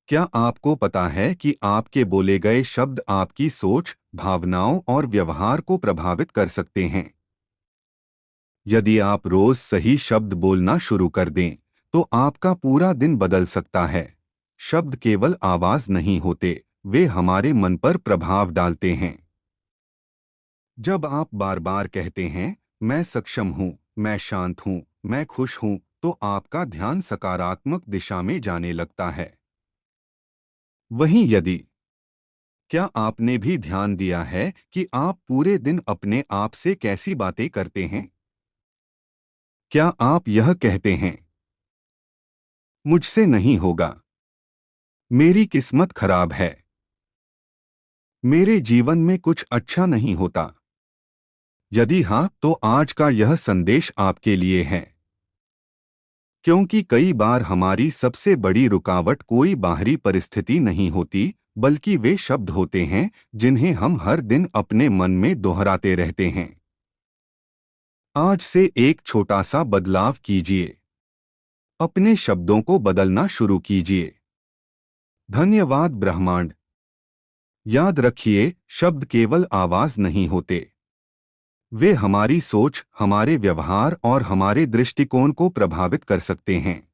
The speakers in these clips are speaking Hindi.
क्या आपको पता है कि आपके बोले गए शब्द आपकी सोच, भावनाओं और व्यवहार को प्रभावित कर सकते हैं? यदि आप रोज सही शब्द बोलना शुरू कर दें, तो आपका पूरा दिन बदल सकता है। शब्द केवल आवाज नहीं होते, वे हमारे मन पर प्रभाव डालते हैं। जब आप बार बार कहते हैं, मैं सक्षम हूँ, मैं शांत हूँ, मैं खुश हूँ, तो आपका ध्यान सकारात्मक दिशा में जाने लगता है। वहीं यदि क्या आपने भी ध्यान दिया है कि आप पूरे दिन अपने आप से कैसी बातें करते हैं? क्या आप यह कहते हैं, मुझसे नहीं होगा, मेरी किस्मत खराब है, मेरे जीवन में कुछ अच्छा नहीं होता? यदि हाँ, तो आज का यह संदेश आपके लिए है। क्योंकि कई बार हमारी सबसे बड़ी रुकावट कोई बाहरी परिस्थिति नहीं होती, बल्कि वे शब्द होते हैं जिन्हें हम हर दिन अपने मन में दोहराते रहते हैं। आज से एक छोटा सा बदलाव कीजिए। अपने शब्दों को बदलना शुरू कीजिए। धन्यवाद ब्रह्मांड। याद रखिए, शब्द केवल आवाज नहीं होते। वे हमारी सोच, हमारे व्यवहार और हमारे दृष्टिकोण को प्रभावित कर सकते हैं।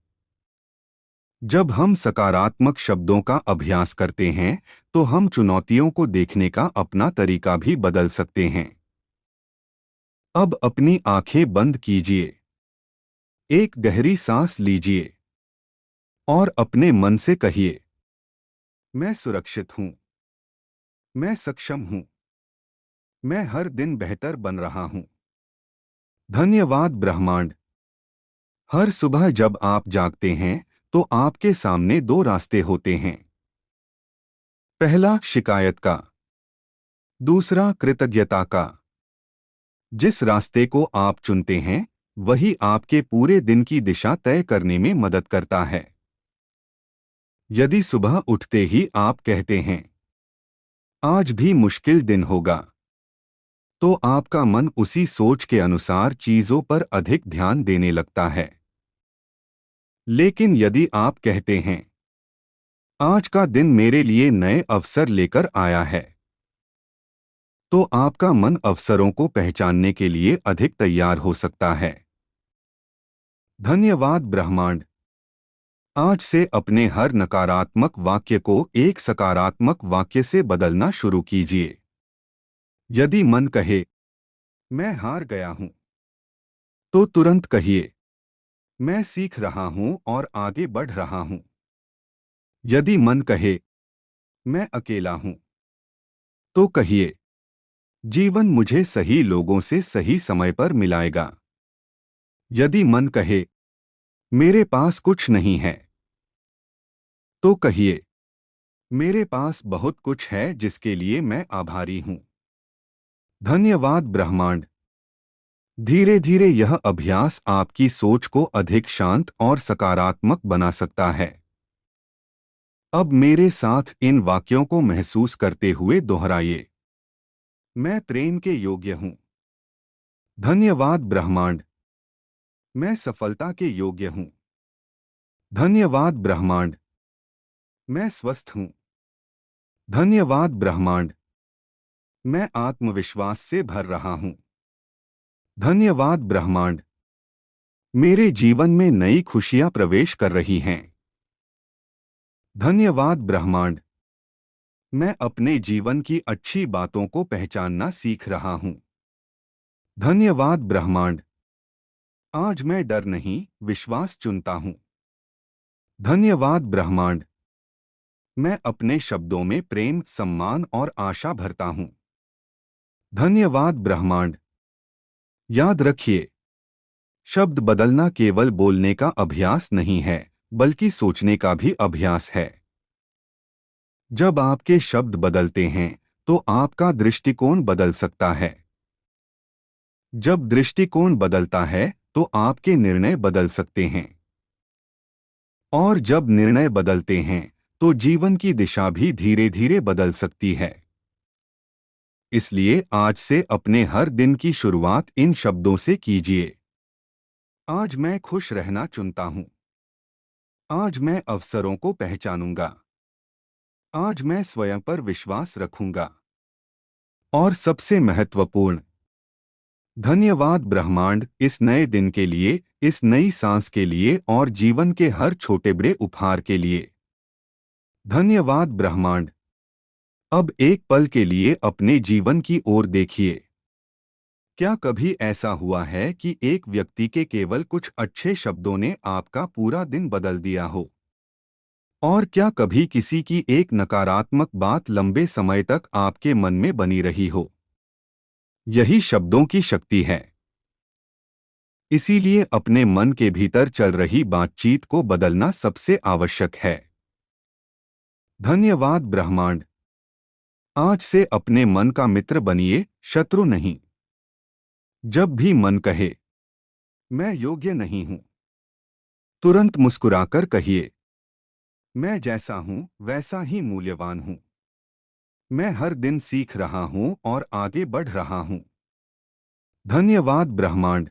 जब हम सकारात्मक शब्दों का अभ्यास करते हैं, तो हम चुनौतियों को देखने का अपना तरीका भी बदल सकते हैं। अब अपनी आंखें बंद कीजिए। एक गहरी सांस लीजिए और अपने मन से कहिए, मैं सुरक्षित हूँ, मैं सक्षम हूँ, मैं हर दिन बेहतर बन रहा हूँ। धन्यवाद ब्रह्मांड। हर सुबह जब आप जागते हैं, तो आपके सामने दो रास्ते होते हैं। पहला शिकायत का, दूसरा कृतज्ञता का। जिस रास्ते को आप चुनते हैं, वही आपके पूरे दिन की दिशा तय करने में मदद करता है। यदि सुबह उठते ही आप कहते हैं, आज भी मुश्किल दिन होगा, तो आपका मन उसी सोच के अनुसार चीजों पर अधिक ध्यान देने लगता है। लेकिन यदि आप कहते हैं, आज का दिन मेरे लिए नए अवसर लेकर आया है, तो आपका मन अवसरों को पहचानने के लिए अधिक तैयार हो सकता है। धन्यवाद ब्रह्मांड। आज से अपने हर नकारात्मक वाक्य को एक सकारात्मक वाक्य से बदलना शुरू कीजिए। यदि मन कहे, मैं हार गया हूं, तो तुरंत कहिए, मैं सीख रहा हूं और आगे बढ़ रहा हूं। यदि मन कहे, मैं अकेला हूं, तो कहिए, जीवन मुझे सही लोगों से सही समय पर मिलाएगा। यदि मन कहे, मेरे पास कुछ नहीं है, तो कहिए, मेरे पास बहुत कुछ है जिसके लिए मैं आभारी हूं। धन्यवाद ब्रह्मांड। धीरे धीरे यह अभ्यास आपकी सोच को अधिक शांत और सकारात्मक बना सकता है। अब मेरे साथ इन वाक्यों को महसूस करते हुए दोहराइए। मैं प्रेम के योग्य हूं। धन्यवाद ब्रह्मांड। मैं सफलता के योग्य हूं। धन्यवाद ब्रह्मांड। मैं स्वस्थ हूं। धन्यवाद ब्रह्मांड। मैं आत्मविश्वास से भर रहा हूं। धन्यवाद ब्रह्मांड। मेरे जीवन में नई खुशियां प्रवेश कर रही हैं। धन्यवाद ब्रह्मांड। मैं अपने जीवन की अच्छी बातों को पहचानना सीख रहा हूं। धन्यवाद ब्रह्मांड। आज मैं डर नहीं, विश्वास चुनता हूं। धन्यवाद ब्रह्मांड। मैं अपने शब्दों में प्रेम, सम्मान और आशा भरता हूं। धन्यवाद ब्रह्मांड। याद रखिए, शब्द बदलना केवल बोलने का अभ्यास नहीं है, बल्कि सोचने का भी अभ्यास है। जब आपके शब्द बदलते हैं, तो आपका दृष्टिकोण बदल सकता है। जब दृष्टिकोण बदलता है, तो आपके निर्णय बदल सकते हैं। और जब निर्णय बदलते हैं, तो जीवन की दिशा भी धीरे धीरे बदल सकती है। इसलिए आज से अपने हर दिन की शुरुआत इन शब्दों से कीजिए। आज मैं खुश रहना चुनता हूं। आज मैं अवसरों को पहचानूंगा। आज मैं स्वयं पर विश्वास रखूंगा। और सबसे महत्वपूर्ण, धन्यवाद ब्रह्मांड इस नए दिन के लिए, इस नई सांस के लिए और जीवन के हर छोटे बड़े उपहार के लिए। धन्यवाद ब्रह्मांड। अब एक पल के लिए अपने जीवन की ओर देखिए। क्या कभी ऐसा हुआ है कि एक व्यक्ति के केवल कुछ अच्छे शब्दों ने आपका पूरा दिन बदल दिया हो? और क्या कभी किसी की एक नकारात्मक बात लंबे समय तक आपके मन में बनी रही हो? यही शब्दों की शक्ति है। इसीलिए अपने मन के भीतर चल रही बातचीत को बदलना सबसे आवश्यक है। धन्यवाद ब्रह्मांड। आज से अपने मन का मित्र बनिए, शत्रु नहीं। जब भी मन कहे मैं योग्य नहीं हूं, तुरंत मुस्कुराकर कहिए मैं जैसा हूं वैसा ही मूल्यवान हूं। मैं हर दिन सीख रहा हूं और आगे बढ़ रहा हूं। धन्यवाद ब्रह्मांड।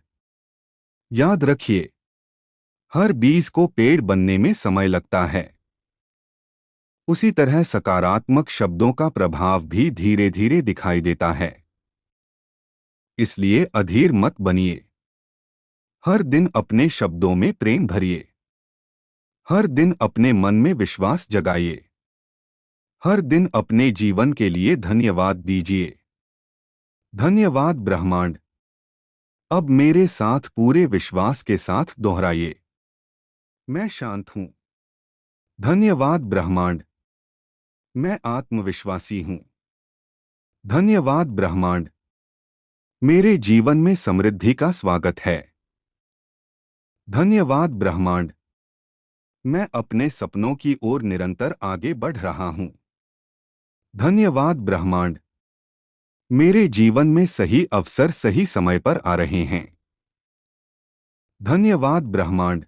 याद रखिए, हर बीज को पेड़ बनने में समय लगता है। उसी तरह सकारात्मक शब्दों का प्रभाव भी धीरे धीरे दिखाई देता है। इसलिए अधीर मत बनिए। हर दिन अपने शब्दों में प्रेम भरिए। हर दिन अपने मन में विश्वास जगाइए। हर दिन अपने जीवन के लिए धन्यवाद दीजिए। धन्यवाद ब्रह्मांड। अब मेरे साथ पूरे विश्वास के साथ दोहराइए, मैं शांत हूं। धन्यवाद ब्रह्मांड। मैं आत्मविश्वासी हूं। धन्यवाद ब्रह्मांड। मेरे जीवन में समृद्धि का स्वागत है। धन्यवाद ब्रह्मांड। मैं अपने सपनों की ओर निरंतर आगे बढ़ रहा हूं। धन्यवाद ब्रह्मांड। मेरे जीवन में सही अवसर सही समय पर आ रहे हैं। धन्यवाद ब्रह्मांड।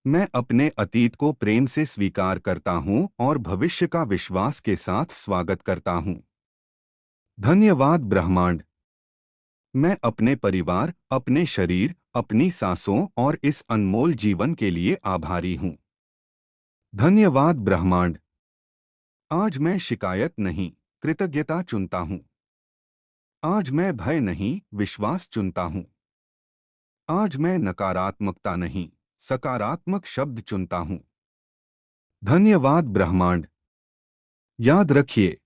मैं अपने अतीत को प्रेम से स्वीकार करता हूं और भविष्य का विश्वास के साथ स्वागत करता हूं। धन्यवाद ब्रह्मांड। मैं अपने परिवार, अपने शरीर, अपनी सांसों और इस अनमोल जीवन के लिए आभारी हूं। धन्यवाद ब्रह्मांड। आज मैं शिकायत नहीं, कृतज्ञता चुनता हूं। आज मैं भय नहीं, विश्वास चुनता हूं। आज मैं नकारात्मकता नहीं, सकारात्मक शब्द चुनता हूं। धन्यवाद ब्रह्मांड। याद रखिए,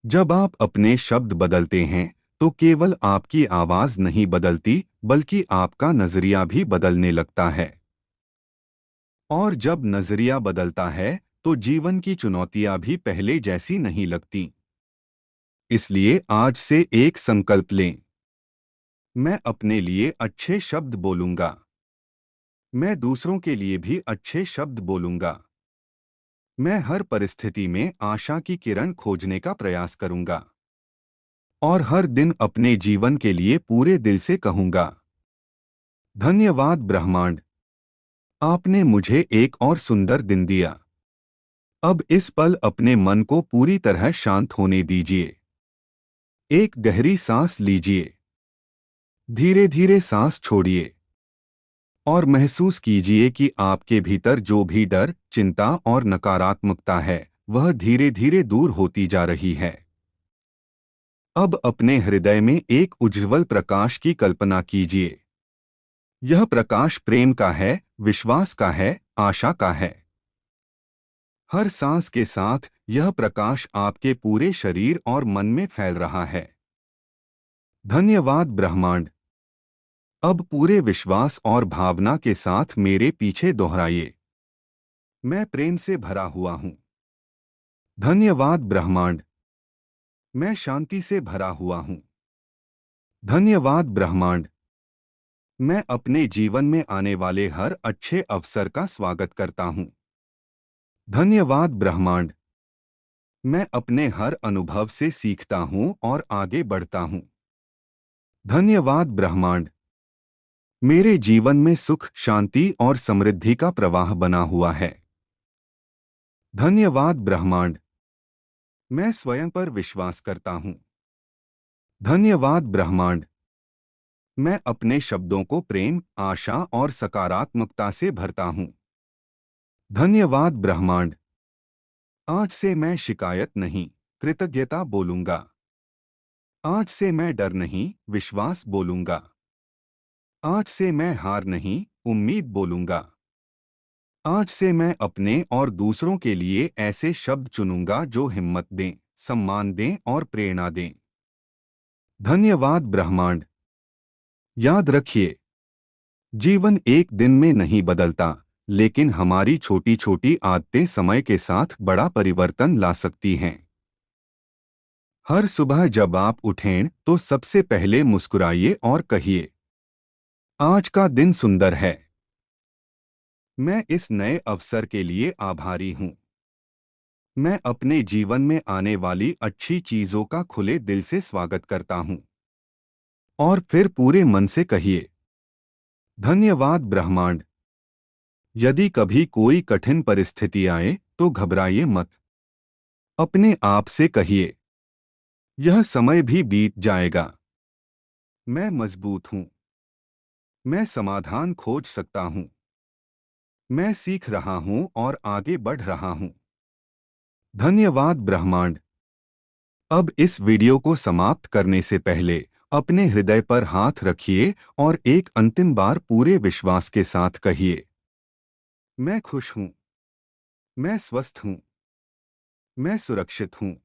जब आप अपने शब्द बदलते हैं तो केवल आपकी आवाज नहीं बदलती, बल्कि आपका नजरिया भी बदलने लगता है। और जब नजरिया बदलता है तो जीवन की चुनौतियां भी पहले जैसी नहीं लगती। इसलिए आज से एक संकल्प लें, मैं अपने लिए अच्छे शब्द बोलूंगा। मैं दूसरों के लिए भी अच्छे शब्द बोलूंगा। मैं हर परिस्थिति में आशा की किरण खोजने का प्रयास करूंगा। और हर दिन अपने जीवन के लिए पूरे दिल से कहूंगा धन्यवाद ब्रह्मांड। आपने मुझे एक और सुंदर दिन दिया। अब इस पल अपने मन को पूरी तरह शांत होने दीजिए। एक गहरी सांस लीजिए। धीरे धीरे सांस छोड़िए और महसूस कीजिए कि आपके भीतर जो भी डर, चिंता और नकारात्मकता है वह धीरे धीरे दूर होती जा रही है। अब अपने हृदय में एक उज्ज्वल प्रकाश की कल्पना कीजिए। यह प्रकाश प्रेम का है, विश्वास का है, आशा का है। हर सांस के साथ यह प्रकाश आपके पूरे शरीर और मन में फैल रहा है। धन्यवाद ब्रह्मांड। अब पूरे विश्वास और भावना के साथ मेरे पीछे दोहराइए, मैं प्रेम से भरा हुआ हूं। धन्यवाद ब्रह्मांड। मैं शांति से भरा हुआ हूं। धन्यवाद ब्रह्मांड। मैं अपने जीवन में आने वाले हर अच्छे अवसर का स्वागत करता हूं। धन्यवाद ब्रह्मांड। मैं अपने हर अनुभव से सीखता हूं और आगे बढ़ता हूं। धन्यवाद ब्रह्मांड। मेरे जीवन में सुख, शांति और समृद्धि का प्रवाह बना हुआ है। धन्यवाद ब्रह्मांड। मैं स्वयं पर विश्वास करता हूं। धन्यवाद ब्रह्मांड। मैं अपने शब्दों को प्रेम, आशा और सकारात्मकता से भरता हूं। धन्यवाद ब्रह्मांड। आज से मैं शिकायत नहीं, कृतज्ञता बोलूंगा। आज से मैं डर नहीं, विश्वास बोलूंगा। आज से मैं हार नहीं, उम्मीद बोलूंगा। आज से मैं अपने और दूसरों के लिए ऐसे शब्द चुनूंगा जो हिम्मत दें, सम्मान दें और प्रेरणा दें। धन्यवाद ब्रह्मांड। याद रखिए, जीवन एक दिन में नहीं बदलता, लेकिन हमारी छोटी छोटी आदतें समय के साथ बड़ा परिवर्तन ला सकती हैं। हर सुबह जब आप उठें तो सबसे पहले मुस्कुराइए और कहिए, आज का दिन सुंदर है। मैं इस नए अवसर के लिए आभारी हूँ। मैं अपने जीवन में आने वाली अच्छी चीजों का खुले दिल से स्वागत करता हूँ। और फिर पूरे मन से कहिए, धन्यवाद ब्रह्मांड। यदि कभी कोई कठिन परिस्थिति आए तो घबराइए मत। अपने आप से कहिए, यह समय भी बीत जाएगा। मैं मजबूत हूँ। मैं समाधान खोज सकता हूँ। मैं सीख रहा हूँ और आगे बढ़ रहा हूँ। धन्यवाद ब्रह्मांड। अब इस वीडियो को समाप्त करने से पहले अपने हृदय पर हाथ रखिए और एक अंतिम बार पूरे विश्वास के साथ कहिए, मैं खुश हूँ। मैं स्वस्थ हूँ। मैं सुरक्षित हूँ।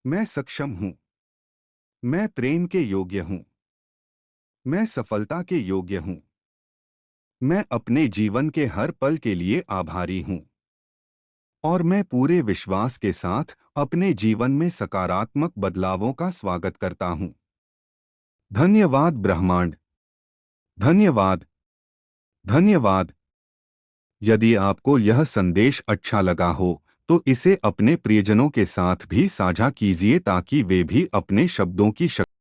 मैं सक्षम हूँ। मैं प्रेम के योग्य हूँ। मैं सफलता के योग्य हूँ। मैं अपने जीवन के हर पल के लिए आभारी हूँ। और मैं पूरे विश्वास के साथ अपने जीवन में सकारात्मक बदलावों का स्वागत करता हूँ। धन्यवाद ब्रह्मांड। धन्यवाद। धन्यवाद। यदि आपको यह संदेश अच्छा लगा हो तो इसे अपने प्रियजनों के साथ भी साझा कीजिए ताकि वे भी अपने शब्दों की शक्ति